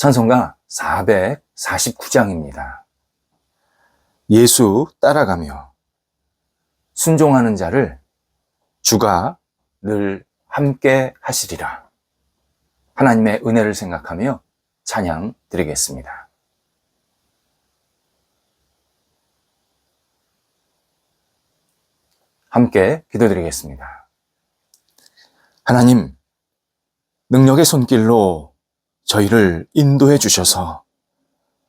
찬송가 449장입니다. 예수 따라가며 순종하는 자를 주가 늘 함께 하시리라. 하나님의 은혜를 생각하며 찬양 드리겠습니다. 함께 기도드리겠습니다. 하나님, 능력의 손길로 저희를 인도해 주셔서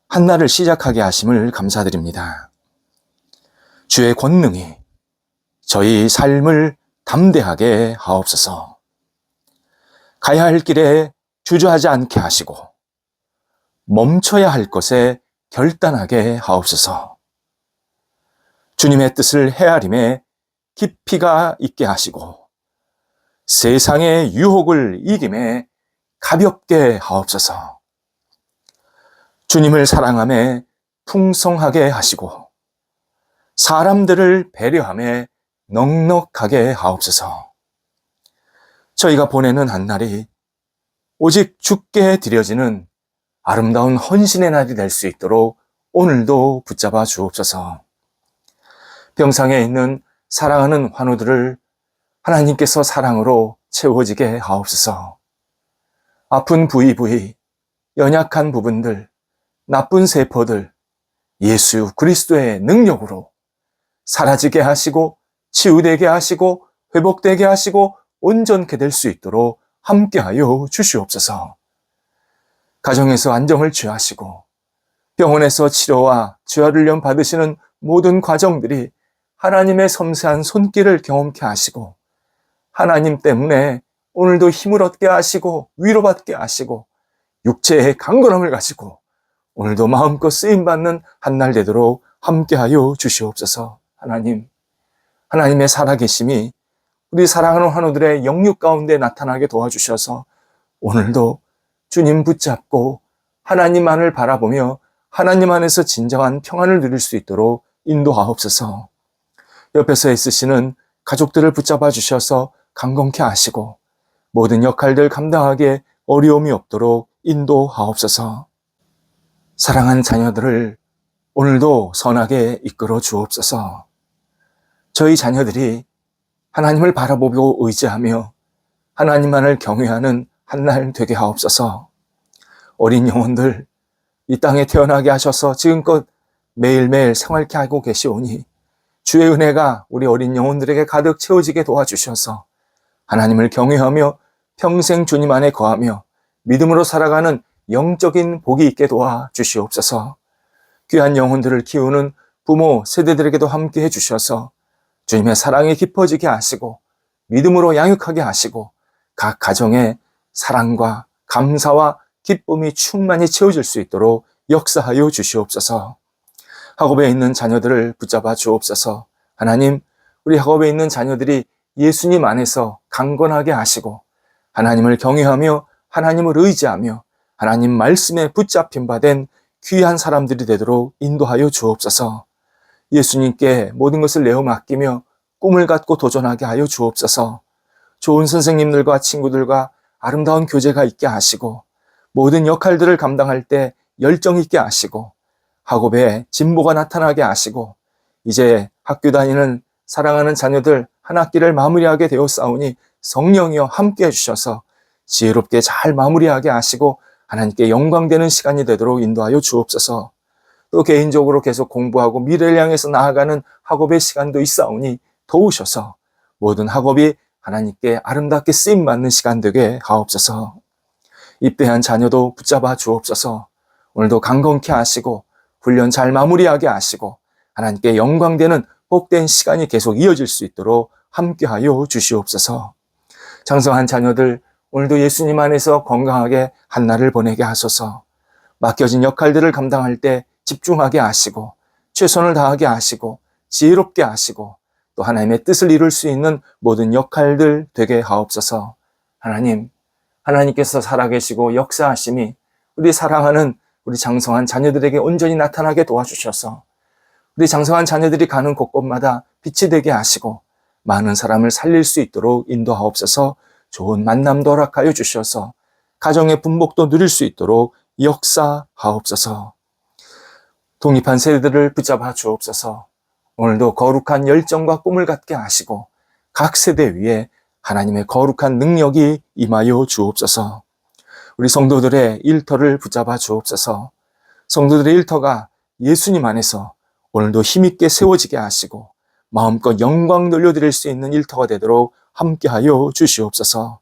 한날을 시작하게 하심을 감사드립니다. 주의 권능이 저희 삶을 담대하게 하옵소서. 가야 할 길에 주저하지 않게 하시고 멈춰야 할 것에 결단하게 하옵소서. 주님의 뜻을 헤아림에 깊이가 있게 하시고 세상의 유혹을 이김에 가볍게 하옵소서. 주님을 사랑함에 풍성하게 하시고 사람들을 배려함에 넉넉하게 하옵소서. 저희가 보내는 한날이 오직 주께 드려지는 아름다운 헌신의 날이 될 수 있도록 오늘도 붙잡아 주옵소서. 병상에 있는 사랑하는 환우들을 하나님께서 사랑으로 채워지게 하옵소서. 아픈 부위, 연약한 부분들, 나쁜 세포들 예수 그리스도의 능력으로 사라지게 하시고 치유되게 하시고 회복되게 하시고 온전케 될 수 있도록 함께하여 주시옵소서. 가정에서 안정을 취하시고 병원에서 치료와 재활훈련 받으시는 모든 과정들이 하나님의 섬세한 손길을 경험케 하시고 하나님 때문에 오늘도 힘을 얻게 하시고 위로받게 하시고 육체의 강건함을 가지고 오늘도 마음껏 쓰임받는 한날 되도록 함께하여 주시옵소서. 하나님의 살아계심이 우리 사랑하는 환우들의 영육 가운데 나타나게 도와주셔서 오늘도 주님 붙잡고 하나님만을 바라보며 하나님 안에서 진정한 평안을 누릴 수 있도록 인도하옵소서. 옆에서 애쓰시는 가족들을 붙잡아 주셔서 강건케 하시고 모든 역할들 감당하기에 어려움이 없도록 인도하옵소서. 사랑하는 자녀들을 오늘도 선하게 이끌어 주옵소서. 저희 자녀들이 하나님을 바라보고 의지하며 하나님만을 경외하는 한날 되게 하옵소서. 어린 영혼들 이 땅에 태어나게 하셔서 지금껏 매일매일 생활케 하고 계시오니 주의 은혜가 우리 어린 영혼들에게 가득 채워지게 도와주셔서 하나님을 경외하며 평생 주님 안에 거하며 믿음으로 살아가는 영적인 복이 있게 도와주시옵소서. 귀한 영혼들을 키우는 부모 세대들에게도 함께 해주셔서 주님의 사랑이 깊어지게 하시고 믿음으로 양육하게 하시고 각 가정에 사랑과 감사와 기쁨이 충만히 채워질 수 있도록 역사하여 주시옵소서. 학업에 있는 자녀들을 붙잡아 주옵소서. 하나님, 우리 학업에 있는 자녀들이 예수님 안에서 강건하게 하시고 하나님을 경외하며 하나님을 의지하며 하나님 말씀에 붙잡힌 바 된 귀한 사람들이 되도록 인도하여 주옵소서. 예수님께 모든 것을 내어 맡기며 꿈을 갖고 도전하게 하여 주옵소서. 좋은 선생님들과 친구들과 아름다운 교제가 있게 하시고 모든 역할들을 감당할 때 열정 있게 하시고 학업에 진보가 나타나게 하시고 이제 학교 다니는 사랑하는 자녀들 한 학기를 마무리하게 되었사오니 성령이여 함께 해주셔서 지혜롭게 잘 마무리하게 하시고 하나님께 영광되는 시간이 되도록 인도하여 주옵소서. 또 개인적으로 계속 공부하고 미래를 향해서 나아가는 학업의 시간도 있사오니 도우셔서 모든 학업이 하나님께 아름답게 쓰임받는 시간 되게 하옵소서. 입대한 자녀도 붙잡아 주옵소서. 오늘도 강건케 하시고 훈련 잘 마무리하게 하시고 하나님께 영광되는 복된 시간이 계속 이어질 수 있도록 함께하여 주시옵소서. 장성한 자녀들 오늘도 예수님 안에서 건강하게 한날을 보내게 하소서. 맡겨진 역할들을 감당할 때 집중하게 하시고 최선을 다하게 하시고 지혜롭게 하시고 또 하나님의 뜻을 이룰 수 있는 모든 역할들 되게 하옵소서. 하나님께서 살아계시고 역사하심이 우리 사랑하는 우리 장성한 자녀들에게 온전히 나타나게 도와주셔서 우리 장성한 자녀들이 가는 곳곳마다 빛이 되게 하시고 많은 사람을 살릴 수 있도록 인도하옵소서. 좋은 만남도 허락하여 주셔서 가정의 분복도 누릴 수 있도록 역사하옵소서. 독립한 세대들을 붙잡아 주옵소서. 오늘도 거룩한 열정과 꿈을 갖게 하시고 각 세대 위에 하나님의 거룩한 능력이 임하여 주옵소서. 우리 성도들의 일터를 붙잡아 주옵소서. 성도들의 일터가 예수님 안에서 오늘도 힘있게 세워지게 하시고 마음껏 영광 돌려드릴 수 있는 일터가 되도록 함께하여 주시옵소서.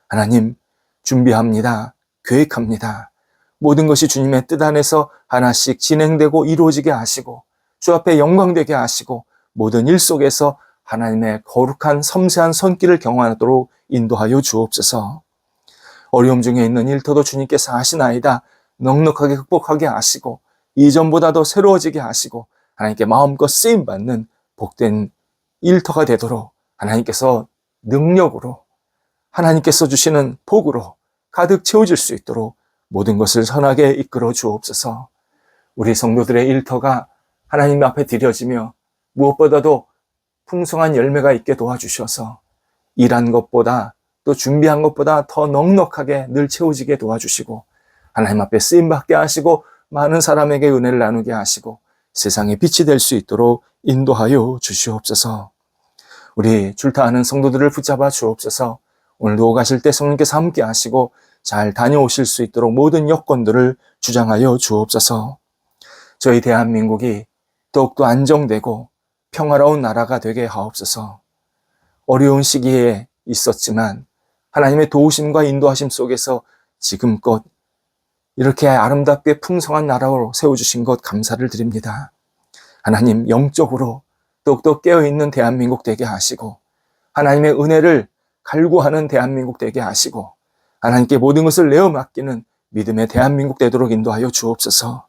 하나님, 준비합니다. 계획합니다. 모든 것이 주님의 뜻 안에서 하나씩 진행되고 이루어지게 하시고 주 앞에 영광되게 하시고 모든 일 속에서 하나님의 거룩한 섬세한 손길을 경험하도록 인도하여 주옵소서. 어려움 중에 있는 일터도 주님께서 하시나이다. 넉넉하게 극복하게 하시고 이전보다 더 새로워지게 하시고 하나님께 마음껏 쓰임받는 복된 일터가 되도록 하나님께서 능력으로 하나님께서 주시는 복으로 가득 채워질 수 있도록 모든 것을 선하게 이끌어 주옵소서. 우리 성도들의 일터가 하나님 앞에 드려지며 무엇보다도 풍성한 열매가 있게 도와주셔서 일한 것보다 또 준비한 것보다 더 넉넉하게 늘 채워지게 도와주시고 하나님 앞에 쓰임받게 하시고 많은 사람에게 은혜를 나누게 하시고 세상의 빛이 될 수 있도록 인도하여 주시옵소서. 우리 출타하는 성도들을 붙잡아 주옵소서. 오늘도 오가실 때 성령께서 함께 하시고 잘 다녀오실 수 있도록 모든 여건들을 주장하여 주옵소서. 저희 대한민국이 더욱더 안정되고 평화로운 나라가 되게 하옵소서. 어려운 시기에 있었지만 하나님의 도우심과 인도하심 속에서 지금껏 이렇게 아름답게 풍성한 나라로 세워주신 것 감사를 드립니다. 하나님, 영적으로 더욱더 깨어있는 대한민국 되게 하시고 하나님의 은혜를 갈구하는 대한민국 되게 하시고 하나님께 모든 것을 내어 맡기는 믿음의 대한민국 되도록 인도하여 주옵소서.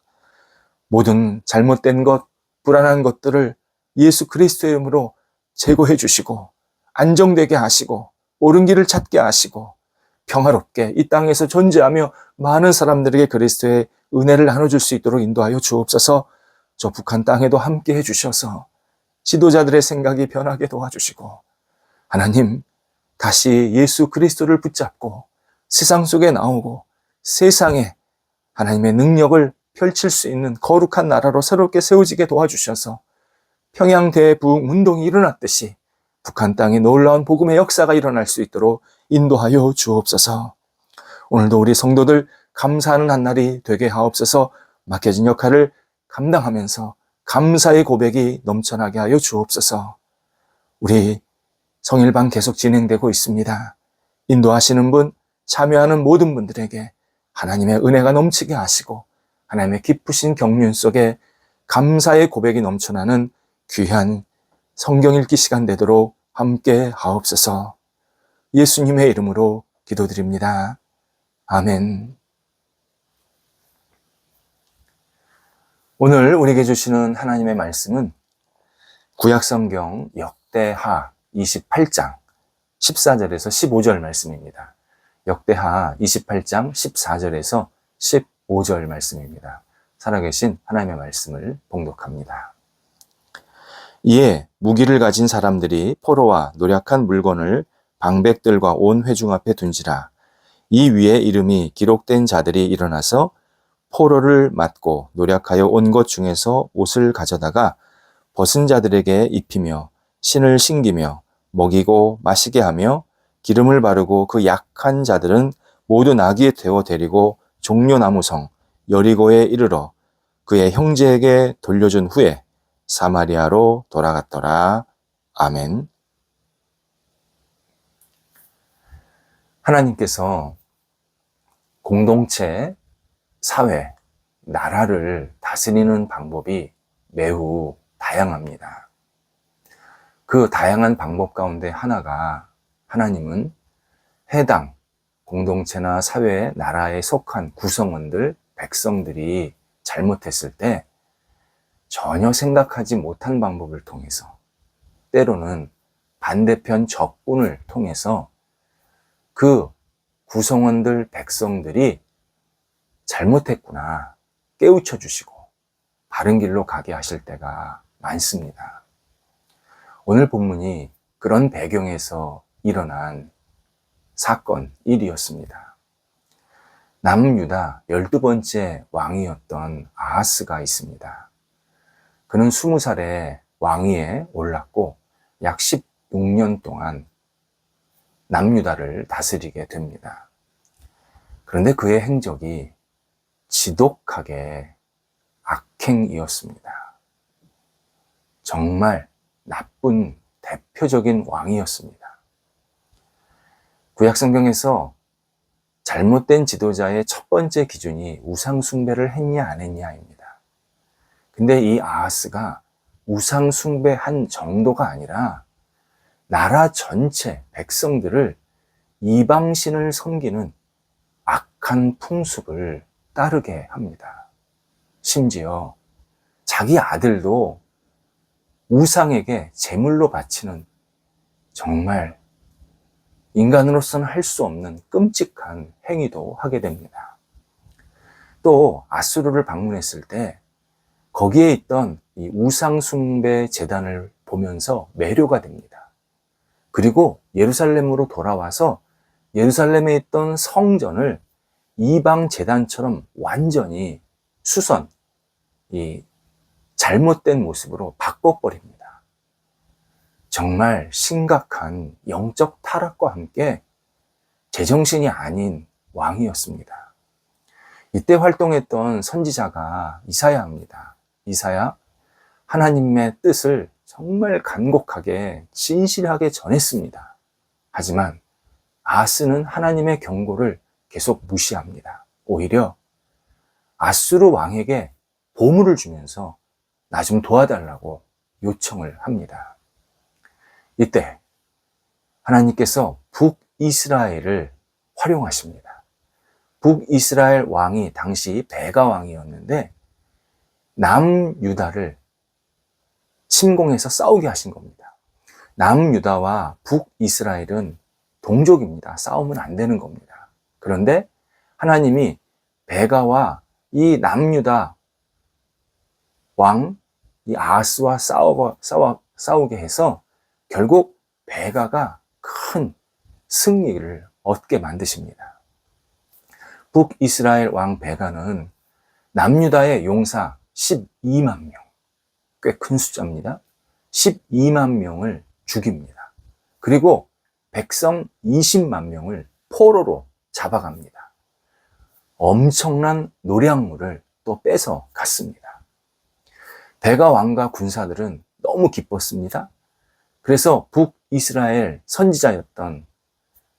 모든 잘못된 것, 불안한 것들을 예수 그리스도의 이름으로 제거해 주시고 안정되게 하시고 옳은 길을 찾게 하시고 평화롭게 이 땅에서 존재하며 많은 사람들에게 그리스도의 은혜를 나눠줄 수 있도록 인도하여 주옵소서. 저 북한 땅에도 함께 해주셔서 지도자들의 생각이 변하게 도와주시고 하나님, 다시 예수 그리스도를 붙잡고 세상 속에 나오고 세상에 하나님의 능력을 펼칠 수 있는 거룩한 나라로 새롭게 세워지게 도와주셔서 평양 대부흥 운동이 일어났듯이 북한 땅에 놀라운 복음의 역사가 일어날 수 있도록 인도하여 주옵소서. 오늘도 우리 성도들 감사하는 한 날이 되게 하옵소서. 맡겨진 역할을 감당하면서 감사의 고백이 넘쳐나게 하여 주옵소서. 우리 성일반 계속 진행되고 있습니다. 인도하시는 분, 참여하는 모든 분들에게 하나님의 은혜가 넘치게 하시고 하나님의 기쁘신 경륜 속에 감사의 고백이 넘쳐나는 귀한 성경 읽기 시간 되도록 함께 하옵소서. 예수님의 이름으로 기도드립니다. 아멘. 오늘 우리에게 주시는 하나님의 말씀은 구약성경 역대하 28장 14절에서 15절 말씀입니다. 역대하 28장 14절에서 15절 말씀입니다. 살아계신 하나님의 말씀을 봉독합니다. 이에 무기를 가진 사람들이 포로와 노략한 물건을 방백들과 온 회중 앞에 둔지라. 이 위에 이름이 기록된 자들이 일어나서 포로를 맞고 노략하여 온 것 중에서 옷을 가져다가 벗은 자들에게 입히며 신을 신기며 먹이고 마시게 하며 기름을 바르고 그 약한 자들은 모두 나귀에 태워 데리고 종려나무성 여리고에 이르러 그의 형제에게 돌려준 후에 사마리아로 돌아갔더라. 아멘. 하나님께서 공동체, 사회, 나라를 다스리는 방법이 매우 다양합니다. 그 다양한 방법 가운데 하나가 하나님은 해당 공동체나 사회, 나라에 속한 구성원들, 백성들이 잘못했을 때 전혀 생각하지 못한 방법을 통해서 때로는 반대편 적군을 통해서 그 구성원들, 백성들이 잘못했구나 깨우쳐 주시고 바른 길로 가게 하실 때가 많습니다. 오늘 본문이 그런 배경에서 일어난 사건, 일이었습니다. 남유다 12번째 왕이었던 아하스가 있습니다. 그는 20살에 왕위에 올랐고 약 16년 동안 남유다를 다스리게 됩니다. 그런데 그의 행적이 지독하게 악행이었습니다. 정말 나쁜 대표적인 왕이었습니다. 구약성경에서 잘못된 지도자의 첫 번째 기준이 우상숭배를 했냐 안 했냐입니다. 근데 이 아하스가 우상숭배한 정도가 아니라 나라 전체 백성들을 이방신을 섬기는 악한 풍습을 따르게 합니다. 심지어 자기 아들도 우상에게 제물로 바치는 정말 인간으로서는 할 수 없는 끔찍한 행위도 하게 됩니다. 또 아수르를 방문했을 때 거기에 있던 이 우상숭배 제단을 보면서 매료가 됩니다. 그리고 예루살렘으로 돌아와서 예루살렘에 있던 성전을 이방 제단처럼 완전히 이 잘못된 모습으로 바꿔버립니다. 정말 심각한 영적 타락과 함께 제정신이 아닌 왕이었습니다. 이때 활동했던 선지자가 이사야입니다. 이사야, 하나님의 뜻을 정말 간곡하게 진실하게 전했습니다. 하지만 아하스는 하나님의 경고를 계속 무시합니다. 오히려 아수르 왕에게 보물을 주면서 나 좀 도와달라고 요청을 합니다. 이때 하나님께서 북이스라엘을 활용하십니다. 북이스라엘 왕이 당시 베가 왕이었는데 남유다를 침공해서 싸우게 하신 겁니다. 남유다와 북이스라엘은 동족입니다. 싸우면 안 되는 겁니다. 그런데 하나님이 베가와 이 남유다 왕, 이 아하스와 싸우게 해서 결국 베가가 큰 승리를 얻게 만드십니다. 북이스라엘 왕 베가는 남유다의 용사 12만 명, 꽤 큰 숫자입니다. 12만 명을 죽입니다. 그리고 백성 20만 명을 포로로 잡아갑니다. 엄청난 노량물을 또 뺏어 갔습니다. 베가 왕과 군사들은 너무 기뻤습니다. 그래서 북이스라엘 선지자였던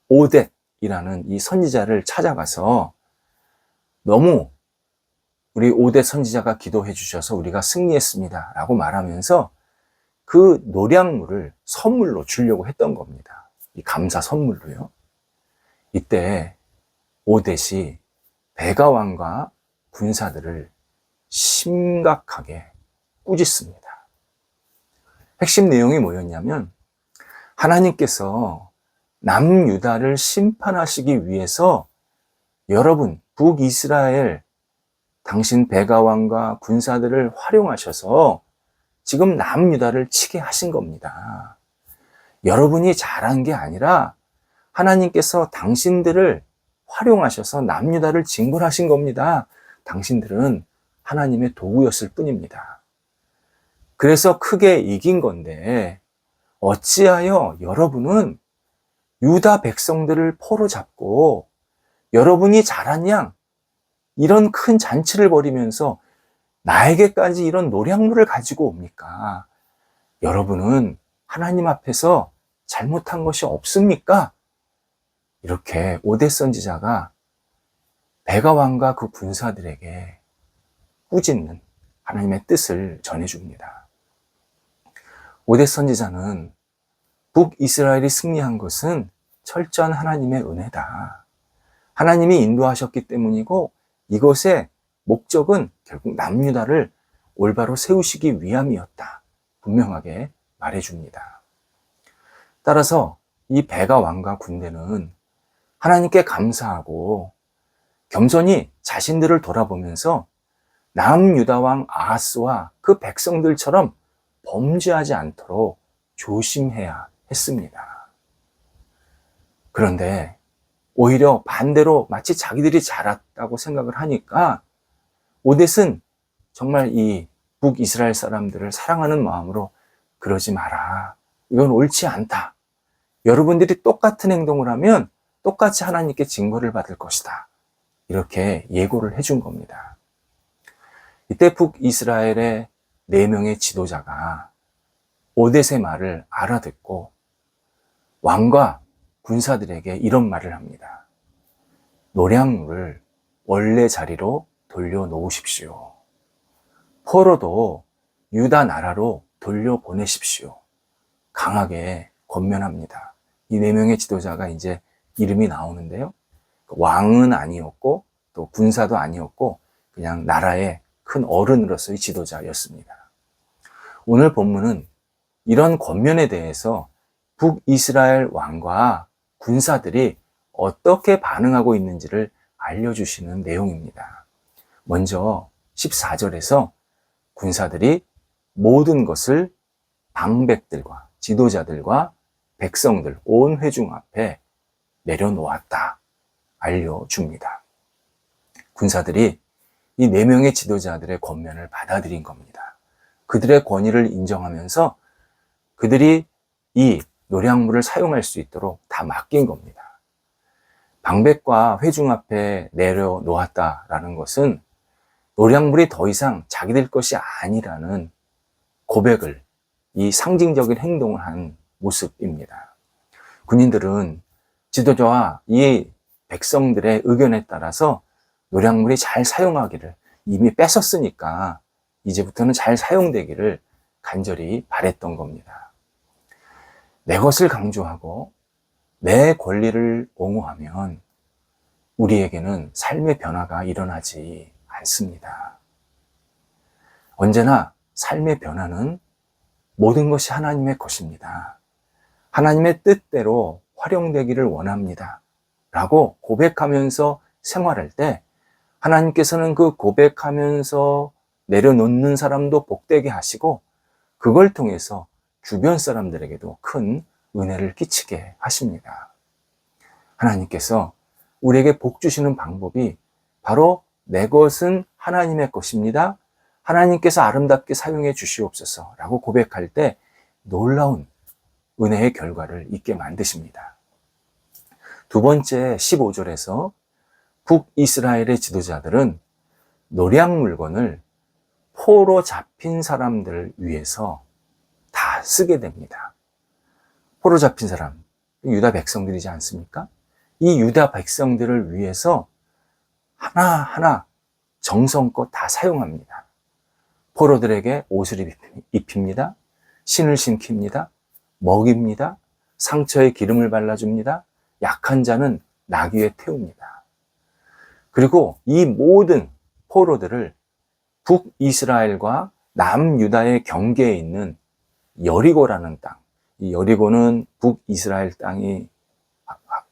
오뎃이라는 이 선지자를 찾아가서 너무 우리 오뎃 선지자가 기도해 주셔서 우리가 승리했습니다 라고 말하면서 그 노량물을 선물로 주려고 했던 겁니다. 이 감사 선물로요. 이때 오뎃이 베가 왕과 군사들을 심각하게 꾸짖습니다. 핵심 내용이 뭐였냐면 하나님께서 남유다를 심판하시기 위해서 여러분 북이스라엘 당신 베가 왕과 군사들을 활용하셔서 지금 남유다를 치게 하신 겁니다. 여러분이 잘한 게 아니라 하나님께서 당신들을 활용하셔서 남유다를 징벌하신 겁니다. 당신들은 하나님의 도구였을 뿐입니다. 그래서 크게 이긴 건데 어찌하여 여러분은 유다 백성들을 포로 잡고 여러분이 잘한 양 이런 큰 잔치를 벌이면서 나에게까지 이런 노량물을 가지고 옵니까? 여러분은 하나님 앞에서 잘못한 것이 없습니까? 이렇게 오뎃 선지자가 베가 왕과 그 군사들에게 꾸짖는 하나님의 뜻을 전해줍니다. 오뎃 선지자는 북이스라엘이 승리한 것은 철저한 하나님의 은혜다. 하나님이 인도하셨기 때문이고 이것의 목적은 결국 남유다를 올바로 세우시기 위함이었다. 분명하게 말해줍니다. 따라서 이 베가 왕과 군대는 하나님께 감사하고 겸손히 자신들을 돌아보면서 남유다 왕 아하스와 그 백성들처럼 범죄하지 않도록 조심해야 했습니다. 그런데 오히려 반대로 마치 자기들이 잘했다고 생각을 하니까 오뎃은 정말 이 북이스라엘 사람들을 사랑하는 마음으로 그러지 마라. 이건 옳지 않다. 여러분들이 똑같은 행동을 하면 똑같이 하나님께 징벌을 받을 것이다. 이렇게 예고를 해준 겁니다. 이때 북이스라엘의 4명의 지도자가 오뎃의 말을 알아듣고 왕과 군사들에게 이런 말을 합니다. 노량물을 원래 자리로 돌려놓으십시오. 포로도 유다 나라로 돌려보내십시오. 강하게 권면합니다. 이 4명의 지도자가 이제 이름이 나오는데요. 왕은 아니었고 또 군사도 아니었고 그냥 나라의 큰 어른으로서의 지도자였습니다. 오늘 본문은 이런 권면에 대해서 북이스라엘 왕과 군사들이 어떻게 반응하고 있는지를 알려주시는 내용입니다. 먼저 14절에서 군사들이 모든 것을 방백들과 지도자들과 백성들, 온 회중 앞에 내려놓았다 알려줍니다. 군사들이 이 4명의 지도자들의 권면을 받아들인 겁니다. 그들의 권위를 인정하면서 그들이 이 노량물을 사용할 수 있도록 다 맡긴 겁니다. 방백과 회중 앞에 내려놓았다라는 것은 노량물이 더 이상 자기들 것이 아니라는 고백을, 이 상징적인 행동을 한 모습입니다. 군인들은 지도자와 이 백성들의 의견에 따라서 노량물이 잘 사용하기를, 이미 뺏었으니까 이제부터는 잘 사용되기를 간절히 바랬던 겁니다. 내 것을 강조하고 내 권리를 옹호하면 우리에게는 삶의 변화가 일어나지 않습니다. 언제나 삶의 변화는 모든 것이 하나님의 것입니다. 하나님의 뜻대로 활용되기를 원합니다. 라고 고백하면서 생활할 때 하나님께서는 그 고백하면서 내려놓는 사람도 복되게 하시고 그걸 통해서 주변 사람들에게도 큰 은혜를 끼치게 하십니다. 하나님께서 우리에게 복 주시는 방법이 바로 내 것은 하나님의 것입니다. 하나님께서 아름답게 사용해 주시옵소서 라고 고백할 때 놀라운 은혜의 결과를 있게 만드십니다. 두 번째 15절에서 북이스라엘의 지도자들은 노량 물건을 포로 잡힌 사람들을 위해서 다 쓰게 됩니다. 포로 잡힌 사람, 유다 백성들이지 않습니까? 이 유다 백성들을 위해서 하나하나 정성껏 다 사용합니다. 포로들에게 옷을 입힙니다. 신을 신깁니다. 먹입니다. 상처에 기름을 발라줍니다. 약한 자는 나귀에 태웁니다. 그리고 이 모든 포로들을 북이스라엘과 남유다의 경계에 있는 여리고라는 땅, 이 여리고는 북이스라엘 땅이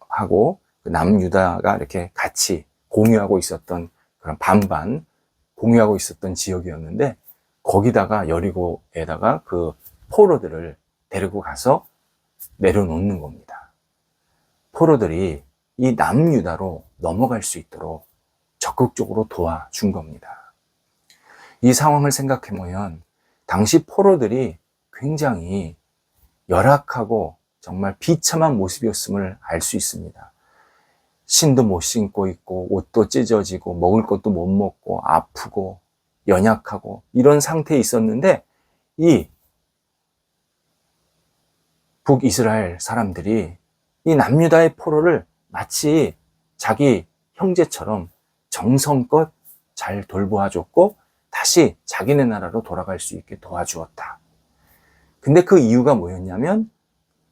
하고 남유다가 이렇게 같이 공유하고 있었던 그런 반반 공유하고 있었던 지역이었는데 거기다가 여리고에다가 그 포로들을 데리고 가서 내려놓는 겁니다. 포로들이 이 남유다로 넘어갈 수 있도록 적극적으로 도와준 겁니다. 이 상황을 생각해보면 당시 포로들이 굉장히 열악하고 정말 비참한 모습이었음을 알 수 있습니다. 신도 못 신고 있고 옷도 찢어지고 먹을 것도 못 먹고 아프고 연약하고 이런 상태에 있었는데 이 북이스라엘 사람들이 이 남유다의 포로를 마치 자기 형제처럼 정성껏 잘 돌보아줬고 다시 자기네 나라로 돌아갈 수 있게 도와주었다. 근데 그 이유가 뭐였냐면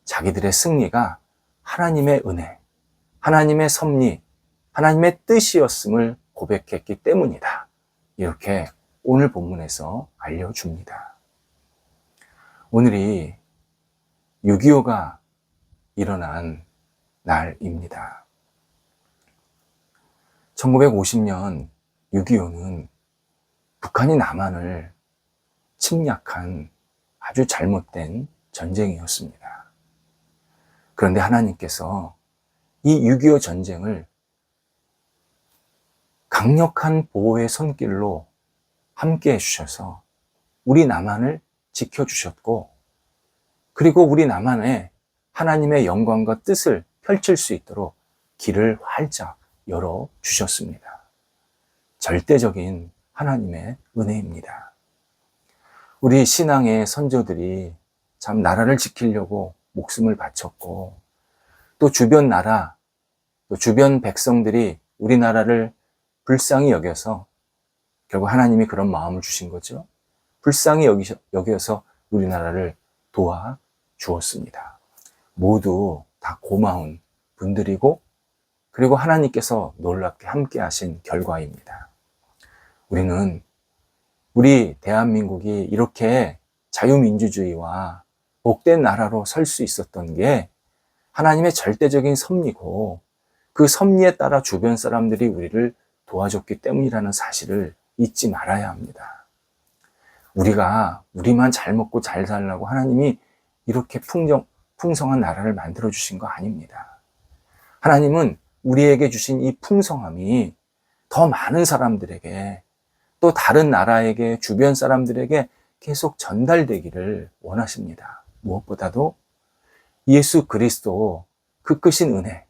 자기들의 승리가 하나님의 은혜, 하나님의 섭리, 하나님의 뜻이었음을 고백했기 때문이다. 이렇게 오늘 본문에서 알려줍니다. 오늘이 6.25가 일어난 날입니다. 1950년 6.25는 북한이 남한을 침략한 아주 잘못된 전쟁이었습니다. 그런데 하나님께서 이 6.25 전쟁을 강력한 보호의 손길로 함께 해주셔서 우리 남한을 지켜주셨고, 그리고 우리 남한에 하나님의 영광과 뜻을 펼칠 수 있도록 길을 활짝 열어주셨습니다. 절대적인 하나님의 은혜입니다. 우리 신앙의 선조들이 참 나라를 지키려고 목숨을 바쳤고, 또 주변 나라, 또 주변 백성들이 우리나라를 불쌍히 여겨서 결국 하나님이 그런 마음을 주신 거죠. 불쌍히 여겨서 우리나라를 도와주었습니다. 모두 다 고마운 분들이고, 그리고 하나님께서 놀랍게 함께 하신 결과입니다. 우리는 우리 대한민국이 이렇게 자유민주주의와 복된 나라로 설 수 있었던 게 하나님의 절대적인 섭리고, 그 섭리에 따라 주변 사람들이 우리를 도와줬기 때문이라는 사실을 잊지 말아야 합니다. 우리가 우리만 잘 먹고 잘 살라고 하나님이 이렇게 풍성한 나라를 만들어 주신 거 아닙니다. 하나님은 우리에게 주신 이 풍성함이 더 많은 사람들에게, 또 다른 나라에게, 주변 사람들에게 계속 전달되기를 원하십니다. 무엇보다도 예수 그리스도 그 크신 은혜,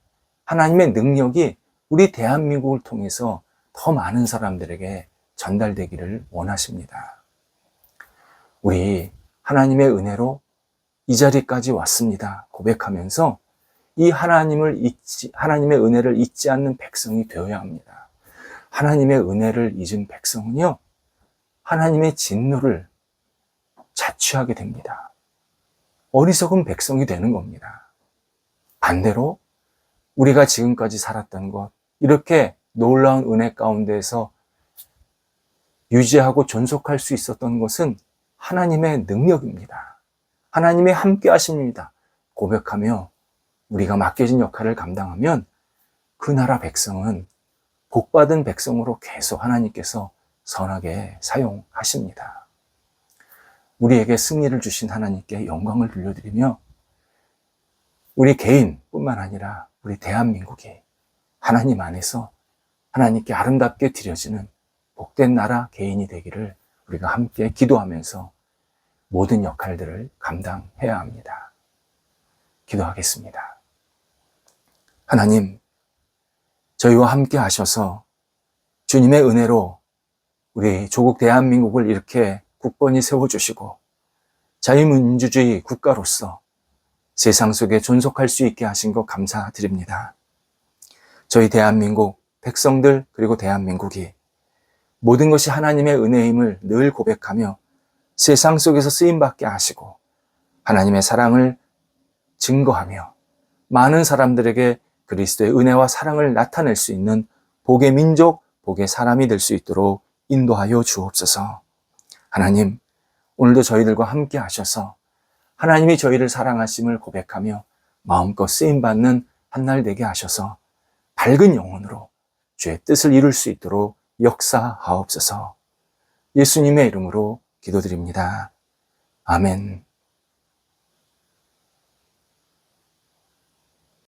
하나님의 능력이 우리 대한민국을 통해서 더 많은 사람들에게 전달되기를 원하십니다. 우리 하나님의 은혜로 이 자리까지 왔습니다 고백하면서 이 하나님의 은혜를 잊지 않는 백성이 되어야 합니다. 하나님의 은혜를 잊은 백성은요, 하나님의 진노를 자취하게 됩니다. 어리석은 백성이 되는 겁니다. 반대로 우리가 지금까지 살았던 것, 이렇게 놀라운 은혜 가운데서 유지하고 존속할 수 있었던 것은 하나님의 능력입니다. 하나님의 함께 하심입니다 고백하며 우리가 맡겨진 역할을 감당하면 그 나라 백성은 복받은 백성으로 계속 하나님께서 선하게 사용하십니다. 우리에게 승리를 주신 하나님께 영광을 돌려드리며, 우리 개인뿐만 아니라 우리 대한민국이 하나님 안에서 하나님께 아름답게 드려지는 복된 나라 개인이 되기를 우리가 함께 기도하면서 모든 역할들을 감당해야 합니다. 기도하겠습니다. 하나님, 저희와 함께 하셔서 주님의 은혜로 우리 조국 대한민국을 이렇게 굳건히 세워주시고 자유민주주의 국가로서 세상 속에 존속할 수 있게 하신 것 감사드립니다. 저희 대한민국 백성들, 그리고 대한민국이 모든 것이 하나님의 은혜임을 늘 고백하며 세상 속에서 쓰임받게 하시고 하나님의 사랑을 증거하며 많은 사람들에게 그리스도의 은혜와 사랑을 나타낼 수 있는 복의 민족, 복의 사람이 될 수 있도록 인도하여 주옵소서. 하나님, 오늘도 저희들과 함께 하셔서 하나님이 저희를 사랑하심을 고백하며 마음껏 쓰임받는 한날 되게 하셔서 밝은 영혼으로 주의 뜻을 이룰 수 있도록 역사하옵소서. 예수님의 이름으로 기도드립니다. 아멘.